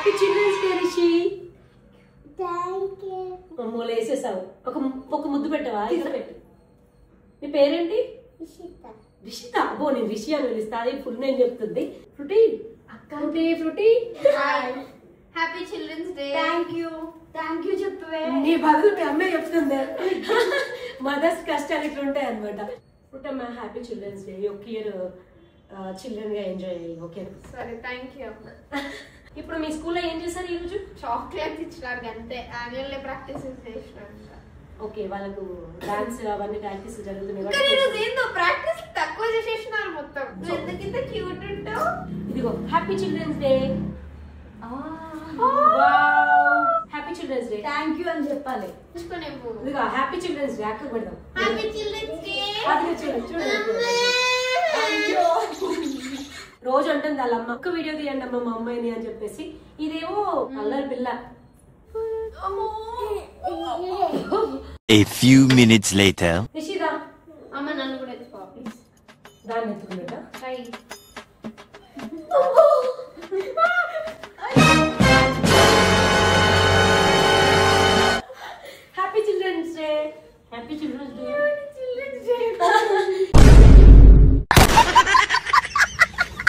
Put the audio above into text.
Happy children's day Rishi. Thank you. అమ్మోలు వేసేసావు. ఒక ముద్దు పెట్టవా? ఇక్కడ పెట్టు. నీ పేరేంటి? రిషిత. రిషిత. అబ్బో నేను రిషి అని పిలుస్తా. అది ఫుల్ నేమ్ చెప్తుంది. ఫ్రూటీ అక్క. Frooti happy children's day. Thank you చెప్పవే. నీ బదులు మీ అమ్మే చెప్తుంది. మదర్స్ కష్టాలు ఇట్లా ఉంటాయి అనమాట. ఫ్రూటమ్మా హ్యాపీ చిల్డ్రన్స్ డే. ఒక ఇయర్ చిల్డ్రన్ గా ఎంజాయ్ అయ్యి. ఓకే సరే థ్యాంక్యూ. ఇప్పుడు మీ స్కూల్లో ఏం చేశారు ఈ రోజు? చాక్లెట్స్ ఇచ్చినారు అంతే. యాన్యువల్ డే ప్రాక్టీస్ చేసినారు. ఓకే వాళ్ళకు డాన్స్ అవన్నీ ప్రాక్టీస్ జరుగుతున్నాయి. ఏందో ప్రాక్టీస్ తక్కువ చేసేసినారు మొత్తం. ఎందుకింత క్యూట్ ఉంటావు. ఇదిగో happy children's day. Happy children's day. Thank you అని చెప్పాలి. ఇదిగో హ్యాపీ చిల్డ్రన్స్ డే. అక్కడ పెడదాం. Happy children's day. అది చూడండి. రోజు అంటుంది వాళ్ళ అమ్మ ఒక్క వీడియో తీయండి అమ్మ మా అమ్మాయిని అని చెప్పేసి. ఇదేమో అల్లరి పిల్ల. A few minutes later. రిషిదా అమ్మ నన్ను కూడా ఎత్తుకో ప్లీజ్. దాన్ని ఎత్తుకున్నట. Try. Happy children's day. Happy children's day. Children's day.